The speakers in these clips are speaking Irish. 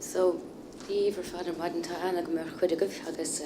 So, die vervader maiden ta anna go mar chuide goh agus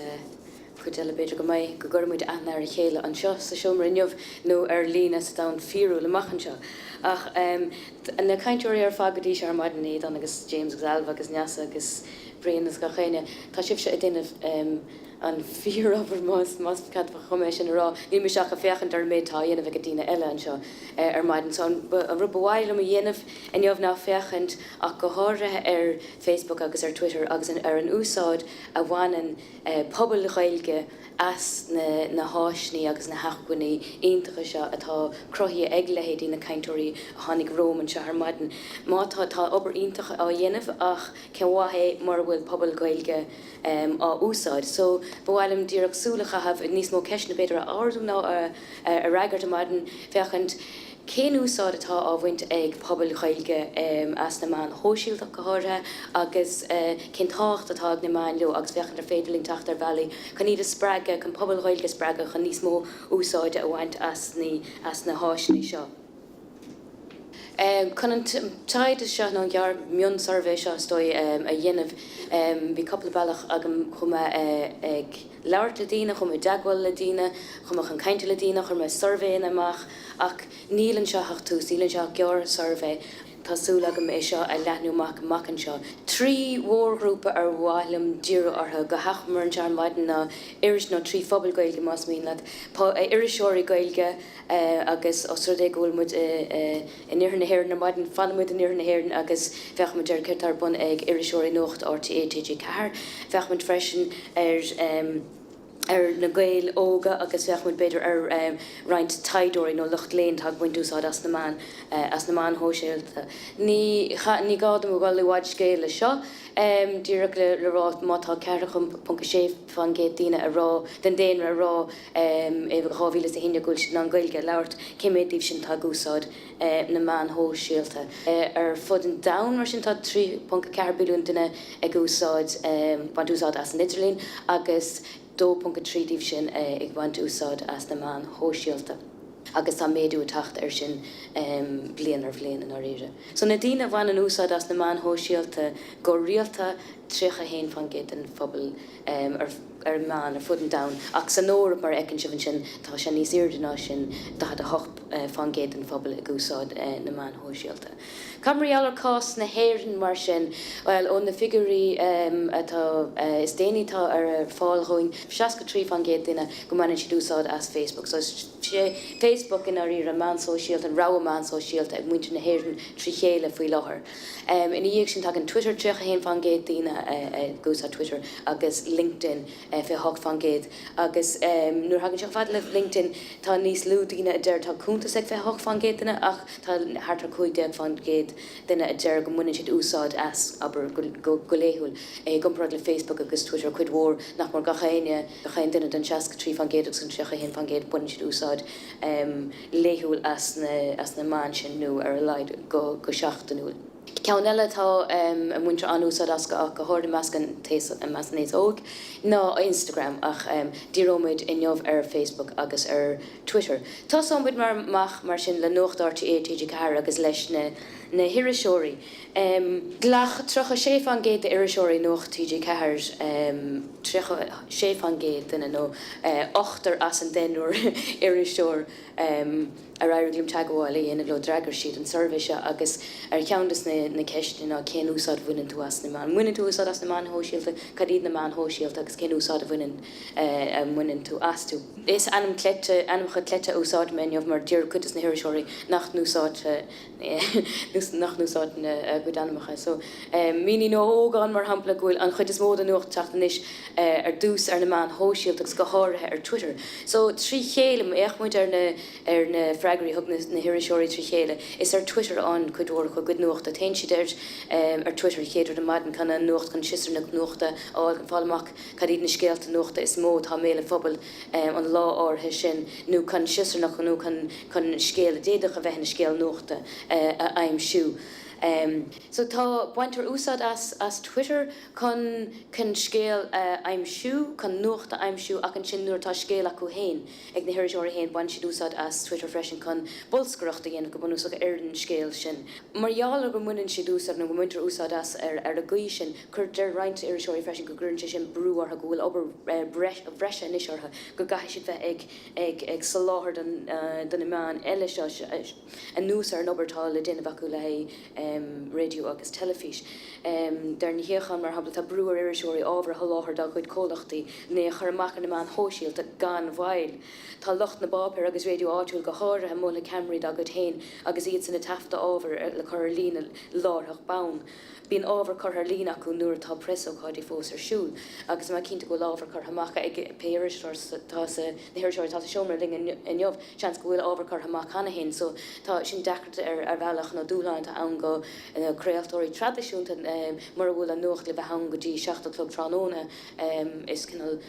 chuile beidir go mai go gurmuid anna ar chéile an seo sa siomra inniuh nó ar lína sa da fiú le machchan seo. Ach na caiintúirí ar fagadí se ar maidin iad an agus James Gsalva agus Neasa agus Brianas go chéine tá sib se a déanamh an fear over mas cat chuméis sin rá ní me seach a fechan ar méid tá dhéanamh go dtíine eile an seo ar maidin so an rubhhaile a dhéanamh in jobh ná fechant ach go háirithe ar Facebook agus ar Twitter agus ar an úsáid a bhhainan pobl chailge as na háisní agus na heachcuiní iontacha seo atá crothaí eaglehéad na caiintúirí a tháinig Róm an seo ar maidin mátá tá obair iontacha á dhéanamh ach cean wathé mar bhfuil pobl gailge á úsáid so bhhailm díreach súlacha hafh níos mó ceisna beidir a ardú ná a raigart a maidin fechant cén úsáid atá á bhaint ag pobl chailge as na man hóisiúltach go háirithe agus cén tácht atá ag na man leo agus fechant ar féidirling tacht ar bhealaí chun iad a spreaga chun pobl chailge spreaga chun níos mó úsáide a bhaint as na háisní seo. Chun an taid is seo ná gear mion survey seo stoi a dhéanamh bhí coppla bailach agam chuma ag leabhart le dína chuma deagháil le dína chumach an cainte le dína chuma survey amach ach nílann seo hachtús nílann seo gear survey Tásúla agam é seo a leathnúach macan seo. Trí mhórgrúpa ar bhhailm díreach ortha go hachmar an tear maidin ná iris ná trí phobal gailge más mín le iriseoirí gailge agus osra é ggóilmuid in iarna héir na maidin fanmuid in iarna héirn agus fechmuid ar cetar bun ag iriseoirí nocht RTA TG4 fechmuid freisin ar na gail óga agus fechmuid beidir ar roint taidóirí nó lucht léon tá buint úsáid as na man hóisiilta. Ní gádam bhil le bhaid scéile seo díreach le rá mátá ceirechum punca sé fan géad tíine a rá den déanra a rá éh cháhíle a hinne gúil sin an gailge leabhart céméadíh sin tá gúsáid na man hóisiilta. Ar fud an da mar sin tá 3.4 bilún duine ag úsáid ban úsáid as an Idirlín agus 2.3 sin ag bhaint úsáid as na man hóisiilta. Agus tá méadú tacht ar sin blian ar bhléan an áréire. So na dtíine bhain an úsáid as na man hóisiilta go rialta trícha héin fan géad an phobal ar man ar fud an da ach san nóir mar ecinn sin sin tá sé níos iirdená sin da a hocht fan géad an phobal ag úsáid na man hóisiilta. Camrial ar cás na héireann mar sin well ón na figurí atá is déanaítá ar fáilthóing 63 fan géad duine go mainn siad úsáid as Facebook. So Facebook in áí a man sóisialt an rá man sóisialt ag muinte na héireann trí chéile faoi láthair. Ina dhéag sin tag an Twitter trecha héin fan géad duine gús a Twitter agus LinkedIn fé hocht fan géad agus nuair hagann seach fad le LinkedIn tá níos lú duine a deir tá cúntas ag fé hocht fan géad duine ach tá hartar chuig fan géad duine a deir go muinn siad úsáid as aber go léúil gomparad le Facebook agus Twitter chuid mhór nach mar gachéine duine den 63 fan géad agus an trecha héin fan géad buinn siad úsáid léúil as na man sin nó ar a leid go seachtainúil. Ceann eile tá a muintear an úsáid as go háirda meascan meas néos óg ná Instagram ach díróid in jobh ar Facebook agus ar Twitter. Tá somid mar sin le nocht RTA TG4 agus leis na hiriseoirí. Glach trocha sé fan géad iriseoirí nocht TG4 sé fan géad duine nó 8 as an denúir iriseoir ar airglim teagháil dhéanamh le dragar siad an surveise agus ar ceantas na ceistin á cén úsáid bhuiinn tú as na man. Muinnn tú úsáid as na man hóisiilta, cad iad na man hóisiilta agus cén úsáid a bhuiinn tú as tú. Is anamcha cléite úsáid me jobh mar dtír chutas na hiriseoirí nach núsáid na go anamacha. So míní nó ógáin mar hampla ghfuil an chuid is mód an nuacht teachtanis ar dús ar na man hóisiilta agus go háirithe ar Twitter. So trí chéile éachmuid ar na freagaí thug na hiriseoirí trí chéile is ar Twitter an chuidúir chu good nuacht a tain siad ar Twitter chéidir na maidin chuna nuacht chun siar na nuachta áil an fálamach cad iad na scéalta nuachta is mód tá méle phobal an lá áthe sin nó chun siar nach nó chun scéal déadach a bheith na scéal nuachta a aimim siú. So tá baintear úsad as Twitter can scéal aimimsú, can nuachta aimimsú ach an sin nuair tá scéal acu héin. Ag na hirirteoirí héin bain siad úsad as Twitter freisin can bolscoireachta dhéanamh go bunúsach an scéal sin. Margheall go muinn siad úsad nó go muintear úsad as ar a gaí sin chur deir roinnt hirirteoirí freisin go gurn sin brúartha go bhfuil obair breise inis ortha go gaiith siad bheith ag saláthir den imán eile seo an nús ar an obairtá le déanamh acu le radio agus telefís. Der ní héchan mar habla tá brúar irisúirí ábhar tholáthir dá chuid cólachtaí né chur amach an imán hóisialt a gan bhail. Tá locht na bápéir agus radio áitiúil go háirithe móla Camry agad hain agus iad sanna tafta ábhar le chur lína láthach bán. Bíon ábhar chur lína acu nuair tá presó chuidí fós ar siúl, agus má cinnta go lábhar chur amach ag péiristeir tá na hirirteoirí tá seomra ling in jobh seans go bhfuil ábhar chur amach chana hain, so tá sin deachta ar bhealach nó dúláinte an go creaaltóirí tradiisiúnta mar bhfuil an nuacht le bheith hang go dtí 16 club Tránóna is cinnal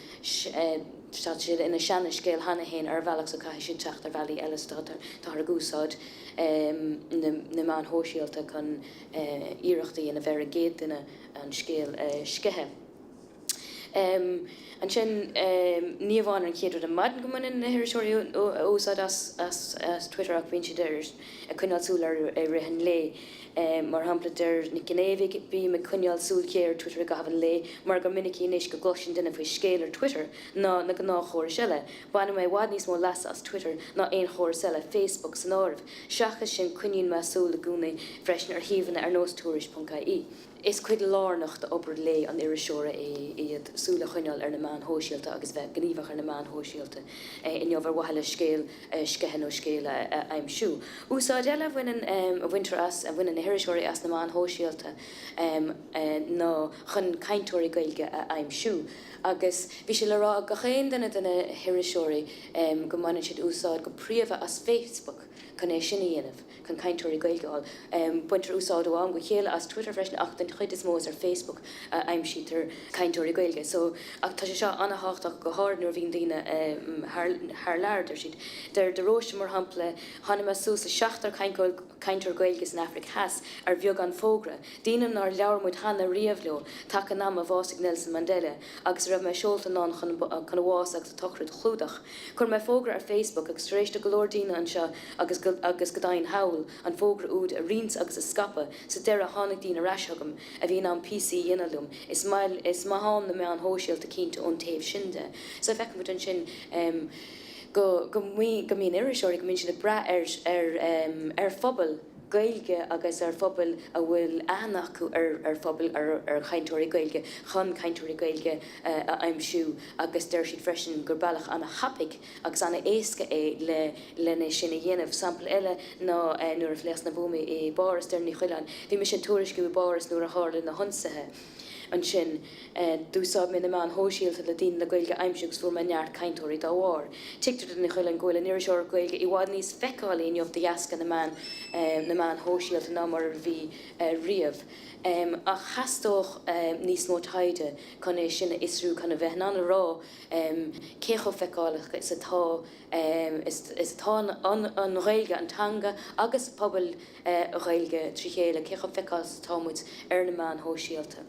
staat siad ina seanna scéal hana héin ar bhealach sa caiith siad teacht ar bhealaí eile tá ar gúsáid na man hóisialta chun iireachtaí ina bheith géad duine an scéal scithe. An sin níomháin an chéadú an maidin go man na hirirteoirí úsad as Twitter ach bhíonn siad a chuineáil súil ar rihan lé. Mar hampla der na gnéhig bí me cunneal súl céir Twitter go havan lé, mar go minic inis go glosin duna faoi scéal ar Twitter ná na go ná chóir seile. Bainna mé bhd níos mó las as Twitter ná éon chóir seile Facebook san ámh. Seachas sin cuinín me súla gúna freisin ar híhanna ar nóstúris.caí. Is chuid lárnacht obair lé an iriseoire iad súla chuineal ar na man hóisialta agus bheith gníomhach ar na man hóisialta in jobhar wahala scéal scithe nó scéal aimimsú. Úsáid eile bhainean a bhaintear as a bhainean na hirirteoirí as na man hóisialta ná chun cainteoirí gailge aimimsú. Agus bhí sé le rá go chéan duna hirirteoirí go maiann siad úsáid go príomha as Facebook chun é sinna dhéanamh chun cainteoirí gailgeáil. Buintear úsáid amháin go chéile as Twitter freisin ach den chuid is mós ar Facebook aimimsítar cainteoirí gailge. So ach tá sé seo anhachtach go háir nuair bhíon daoine th leir siad. Der de róiste mar hampla tháinig me sús 16 cainteoir gailge in Africa has ar bheag an fógra. Díanam nar leabharmid hana riamhleo take an am a bhásig Nelson Mandela agus raibh me seolta ná chun bháis agus tochrid chlúdach. Chur me fógra ar Facebook agus rééis de golóir daoine an seo agus go dain hawl an fógra úd a rins agus a scapa sa deir a tháinig daoine reisthegam a bhíon an PC dhéanalum is maithán na me an hóisialta cínta ón taobh sinnde. So feiceann an sin go míon iriseoirí go mín sin a bra ar phobal gailge agus ar phobal a bhfuil aithneach ar phobal ar chainteoirí gailge chun cainteoirí gailge a aimimsú agus deir siad freisin gur bailach anna hapig agus anna éasca lena sinna dhéanamh sampla eile ná nuair a phléas na bhúmi i báras deir ní chuileán. Bhí me sin tuairisciú i báras nuair a hála na honsathe. An sin dúsáid mé na man hóisialta le daoine le gailge aimimseúgus fuair me neart cainteoirí dá bhár. Tiictar na chuil an ghfuil an iriseoir gailge i bhád níos feicáilíon jobh de jaasca na man hóisialta ná mar bhí riamh. A chastóch níos mó taide chun é sinna isrú chuna bheith an rá cécho feicálacha is atá an réilge antanga agus pobl réilge tríchéile cécho feicáil támuid ar na man hóisialta.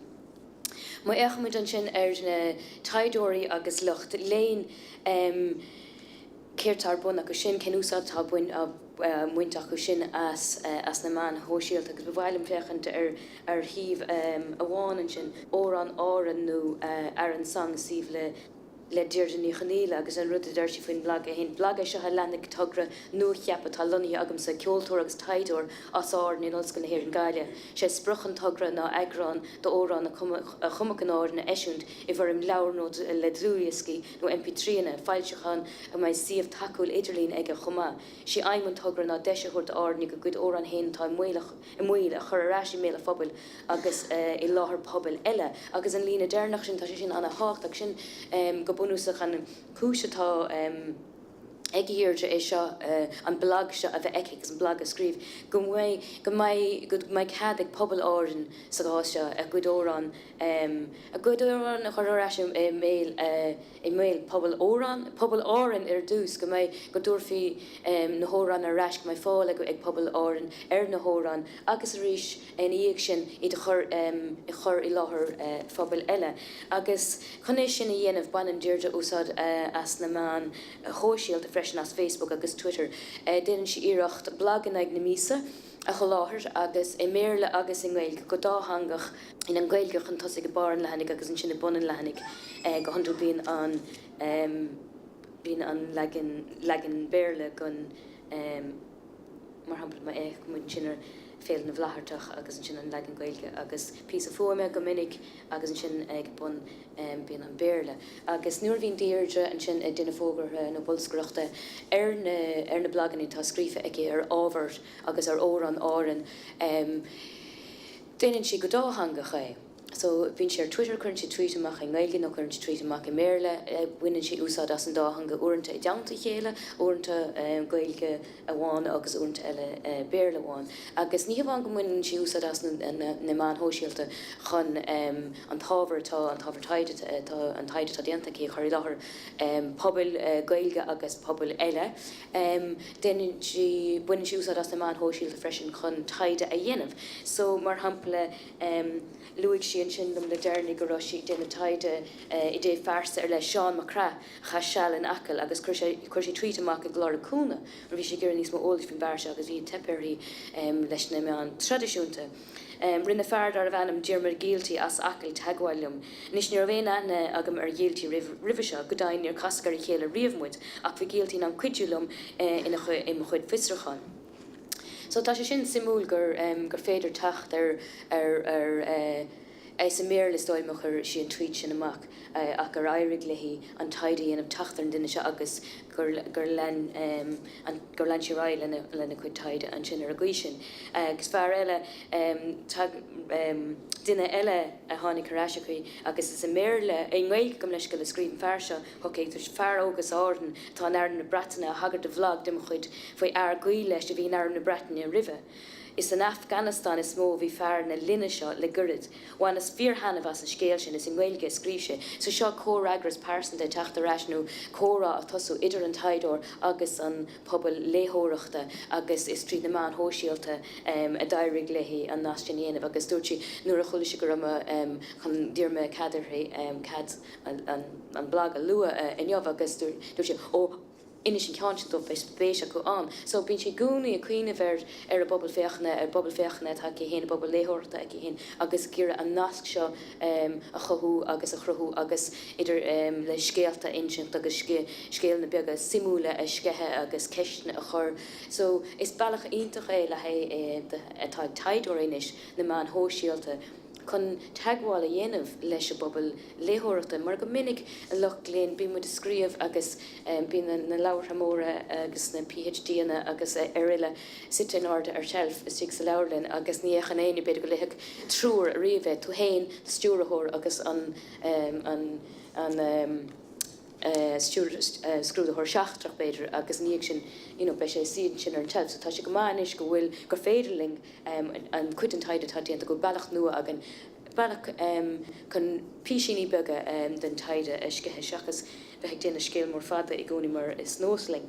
Ma éachmuid an sin ar na taidóirí agus lucht léon céirtar bun agus sin cenúsá tá buin muintach go sin as na man hóisialta agus bhhailm fechant ar híomh a bháin an sin ó an áran nó ar an sang síomh le deirde ní chanéile agus an rud a deir si faoin blag a hen blag se lenig tugra nuair cheappa tá luní agam sa ceoltóir agus taidóir as áir ní nos go na hir an gaiile. sé spruchan tugra ná agrán do órán a chumachan áir na eisiúnt I bhar im leabharnód le drúiasci nó MP3na fáilsechan a mai siomh takeúil idirlín ag a chumá. Si aimimún tugra ná deisiúirt áirnig go good órán hen tá muile a chur aráisi méle fphobal agus I láthair pobl eile agus an lína déirnach sin tá sin anna hácht ag sin go bunúsach an cúisitá ag hirirte é seo an blog seo a bheith eicegus an blog a scríb go mai cad ag pobl áireann sa gá seo a gcuidórán a churáis i mail pobl áireann ar dús go mai go dúirfií na hórán a reis go mai fáil ag pobl áireann ar na hórán agus a ríis in íag sin i chur i láthair phobal eile agus chunéis sin a dhéanamh banan dúirte úsáid as na man hóisialt freisin as Facebook agus Twitter. Déanann si iirecht blogan ag na mísa a go láthair agus é méle agus in Gaeilge go dáhangach in an Gaeilge chun tosaigh go baran lehannig agus an sinna bunan lehannig go handú bíon an legan béirle gon mar hapla ma mu sinnar féil na bhlahartach agus an sin an legan Gaeilge agus pí a fuaime go minic agus an sin ag bun bíon an béirle. Agus nuair bhíon díirde an sin duine fógur na bolscroachta ar na blagan tá scrífa ag ar ábhar agus ar órán áran déanann si go dáhangach é. So bhín sé ar Twitter chun si tweet amach in Gaeilge nó chun si tweet amach i méle bhuiann si úsáid as an dáhanga uaireanta i deanta chéile uaireanta Gaeilge amháin agus uaireanta eile béirle amháin. Agus ní bhain go bhfuinn si úsáid as na man hóisialta chun an tábhar taide an taide tá déanta ché choirí láthair pobl Gaeilge agus pobl eile déanann si bhuiann si úsáid as na man hóisialta freisin chun taide a dhéanamh. So mar hampla luigh si sin dom le déirnig go roisí déna taide i dé farsa ar le Seán Macra cha seall an acail agus chuir sé tweet amach a glór cúna ar bhí sé gur níos mó ólaí fin bharse agus bhí tepeirí leis na meán tradiisiúnta. Rinne fearr ar a bheanam dearmar gialtaí as acail teagháilm. Nis níor bhéin ana agam ar gialtaí ribhise go dain ar cascar i chéile riamhmuid ach bhí gialtaí an cuidúlum ina chuid fistrachan. So tá sé sin simúil gur féidir tacht ar Eis a méle stoimach ar si an tweet sin amach ach gur airig lehí an taide dhéanamh tachtar an duine se agus gur len si rá lena chuid taide an sin ar a gcuisin. Gus fear eile duine eile a tháinig choráisiachaí agus is a méle é Gaeilge gom leis go le scríbn fear seo chucé tar fear ógus ádan tá ar na Bretainna a hagad de bhlog dim chuid faoi ar gaí leis a bhí ar na Bretainna rive. Is an Afghanistan is mó bhí fear na linne seo le gurid. Bhain is fíorhanamh as an scéal sin is in Gaeilge scríbse. So seo córagras persan de teachta rasnú córa a tosú idir an taidór agus an pobl léthóireachta agus is trí na man hóisialta a dairig lehí an náistíanamh agus dúirtí nuair a chuala si go chun díorme cadarthaí cad an blag a lua inneomh agus dúirtí ó inis an ceantin do béise go an. So bín sé gúnaí a cuioine bhir ar a bobbal féachna tá hén bobbal léthirta ag hén agus gira an nasc seo a chothú agus a chruthú agus idir le scéalta insint agus scéal na beaga simúla a scethe agus ceisna a chur. So is bailach ionintach é le atá taidúir inis na man hóisialta chun teagháil a dhéanamh leis a bobbal léthóireachta mar go minic an loch léinn bí mu a scríomh agus bí na leabhar móra agus na PhD-na agus éile sit in áda ar shelf is sa leirlinn agus ní échan éine beidir go léthe trúr a riomheith tú héin stúrathóir agus an scrúdathir seachtrach beidir agus níag sin be sé siad sin ar an tef, so tá sé go máis go bhfuil gur féidirling an cuid an taide tá déanta go bailach nua agan bailach chun píisiní bega den taide iscethe seachas bheith déanana scéal mór fada i gcónaí mar is nósling.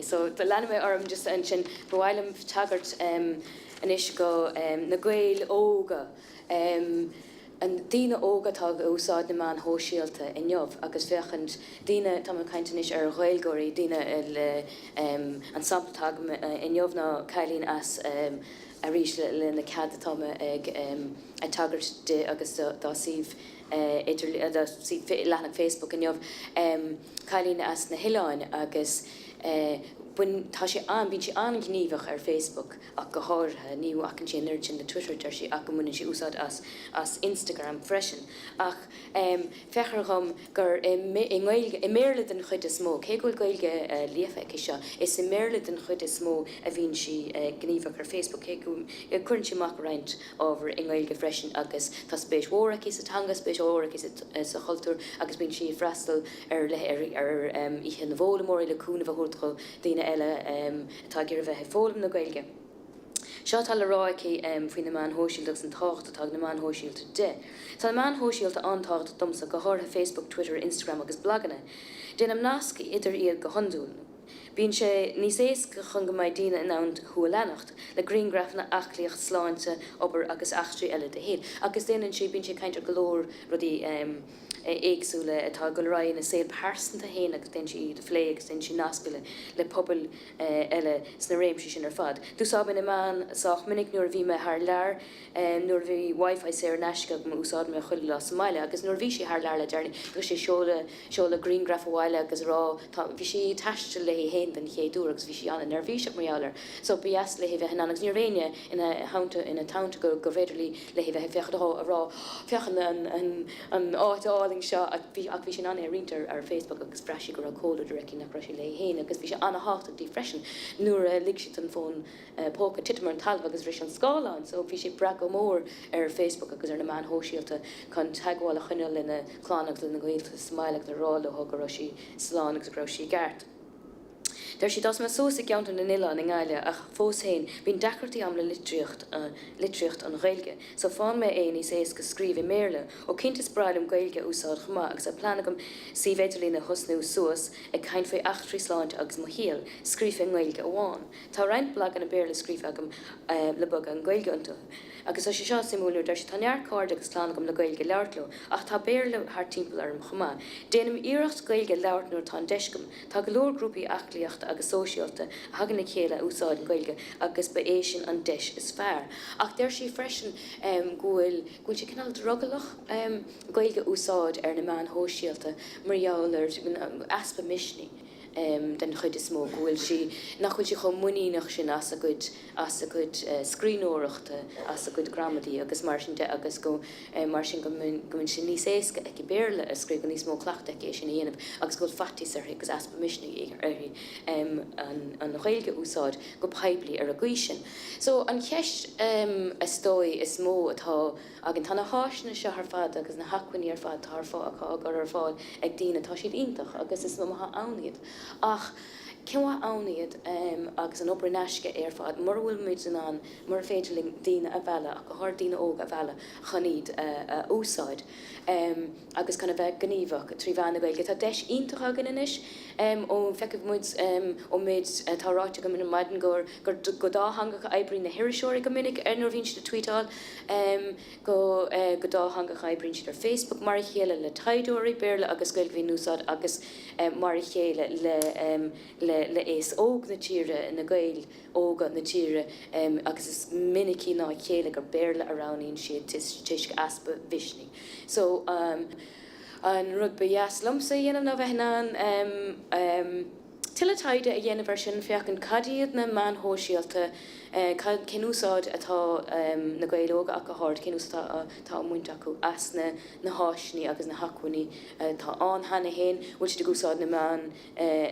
So the lenime orm just an sin bhhailm tagart anis go na Gael óga an dína ógatá úsáid na man hóisialta inneomh agus fechant dína tá caiintenis ar Gaelgóirí dína an sampatag inneomh ná cailín as a rís le na cad atá ag a tagart de agus dá sih lena Facebook inneomh cailín as na Hiláin agus buin tá sé an bín sé an gníomhach ar Facebook ach go háirthe níú achan sé nerd sin na Twitter tar sé ach go muinn sé úsáid as Instagram freisin ach fechar gom gur i méle den chuid is mó cé goil goilge lífa seo is i méle den chuid is mó a bhín si gníomhach ar Facebook cé chun si mac reint ábhar ingailge freisin agus tá spéis mhórach is atanga spéis órach is sa choultúr agus bín si freistal ar ihe na bhólamóí leúna bhthúrtcho daine eile tá gur bheith fólam na gailge. Seo tal ráici faoin na man hóisiiltas an tácht atá na man hóisiilta de. Tá na man hóisiilta antácht domsa go háirtha Facebook, Twitter, Instagram agus blogganna. Déanam nasca idir iad go honúil. Bhín sé níos éasca chun go maid daine in ann thuailanacht le greengraf na achlíocht sláinte obair agus achtraí eile de héad. Agus déanann sé bín sé caiintear golóir rudí éagsúla atá go raibh na saoil persanta héana agus den si de phlé agus den si nascaile le pobl eile sna réimsí sin ar fad. Dúsábin na man sách minic nuair bhí me th lear nuair bhí Wi-Fi sé ar neisce go úsáid me chuile lá Somália agus nuair bhí sé th lear le dearna go sé seola greengraf bhile agus rá bhí sé taiste le héin den chéadú agus bhí sé anna nervhíiseach marir. So bías le bheith annagus níor réine ina tánta go féidirlí le bheith fechadá a rá fechan an áitáling seo ach bhí sin anna rintar ar Facebook agus freisi gur a cóla directí nach breisi le héin agus bhí sé anna háachtaí freisin nuair lig si an fón póca titamar an talbh agus bhí an scáán, so bhí sé bra go mór ar Facebook agus ar na man hóisialta chun teagháil a chuine lena chláánach lena goilta smáileach na rála thugur sí sláán agus bra sí gart. Dar si das me sósa geantan na nila na gáile ach fós héin bín decartí am le litríocht an ghailge. So fáin me éí sééis go scríb i méle ó cinntas brailm gailge úsáid chumá agus a planagam si féidirlí na hosnú suas ag cain fé achtrií sláint agus mo híal scríf in gailge amháin. Tá reint blag an na béle scríf agam le bug an gailge antu. Agus sé seo simúú dar si tanear card agus plánagam le gailge leirtlo ach tá béle haar timppel arm chumá. Déanam iirecht gailge leirt nuair tá deiscom tá golóir grúpi achlíocht agus sóisialta hagan na chéile úsáid an gailge agus ba é sin an deis is fearr. Ach der sí freisin gúil si cinál drogalach gailge úsáid ar na man hóisialta marjouler aspa misni. Den chuid is mó bhfuil si nach chuid si chu muíach sin as a good scríóireachta as a good gramadí agus mar sin de agus go mar sin gomin sin níos éasca ag béle a scrí go níos mó chclaachta é sin dhéanamh agus go fatí ar agus aspa misnig an réilge úsáid go peblií ar a gcuisin. So an cheist a stoi is mó atá agin tanna háisna se ar fad agus na hacuiní ar fad tar fá agur ar fáil ag dtíine tá siad ítach agus is nó anniad. Ach, ceá anniad agus an opair neisce ar fad mar bhfuil muid an mar féidirling daine a bheile ach go thir daine óg a bheile chaníd úsáid agus chuna bheith gníomhach trí bhena gailge tá deis ítach agan inis ó feiceh muid ó méid táráte go min maidan go dáhangach ebrí na hiiriseoir go minic ar nóir bhín si de tweetáil go dáhangach ebrín si ar Facebook mar chéile le taidúirí béle agus gail bhí núsáid agus mar chéile le éis óg na tíre na gail óga na tíre agus is minicí ná chéile gur béle aránín siad tuisce aspa visning. So an rugby jaslumsa dhéanam na bheithnán tiletáide a dhéanamh sin feach an cadíad na man hóisialta cinúsáid atá na gailóga ach go háir cinúsá tá muint acu as na háisní agus na hacuiní tá anhanna héin bhil si de gúsáid na man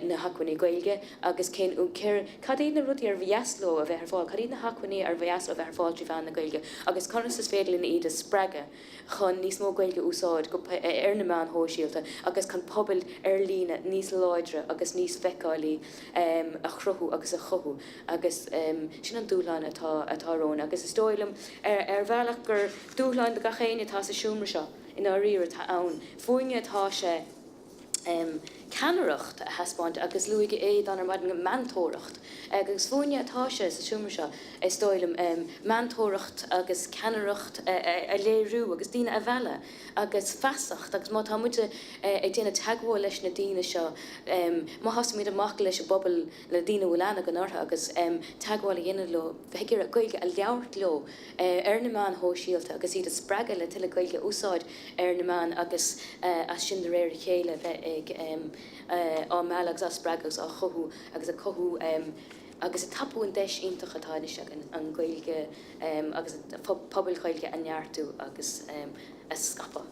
na hacuiní gailge agus cadí na rudí ar bheasló a bheith ar fáil cadí na hacuiní ar bheasló a bheith ar fáil trí bhean na gailge agus conas is féidirlinn iad a sprega chun níos mó gailge úsáid go ar na man hóisialta agus chun pobl ar lína níos láidre agus níos feicáilí a chruthú agus a chothú agus sin an dúláin atáróna agus is dóilm ar bhealach gur dúláin de gachéine tá sa siúmra seo in áíir tá ann. Fuoinge atá sé canaracht a hespáint agus luige éiad an maid mantóracht. Agus fuoine atá sé sa siúmra seo is dóilm mantóracht agus canaracht a léirú agus díine a bheile agus fesacht agus má tá muide ag déine teagháil leis na díine seo má has míad amach leis a bobbal le díine bhfuilena go nátha agus teagháil a dhéine lo bheitgur a gailge a leabhart lo ar na man hóisialta agus iad a spreaga le tuile gailge úsáid ar na man agus as sin de réir chéile bheith ag á meach as spragus a chohu agus a cohu agus a tapú an deis intach atá an gailge agus pobl chailge anheartú agus a scapa.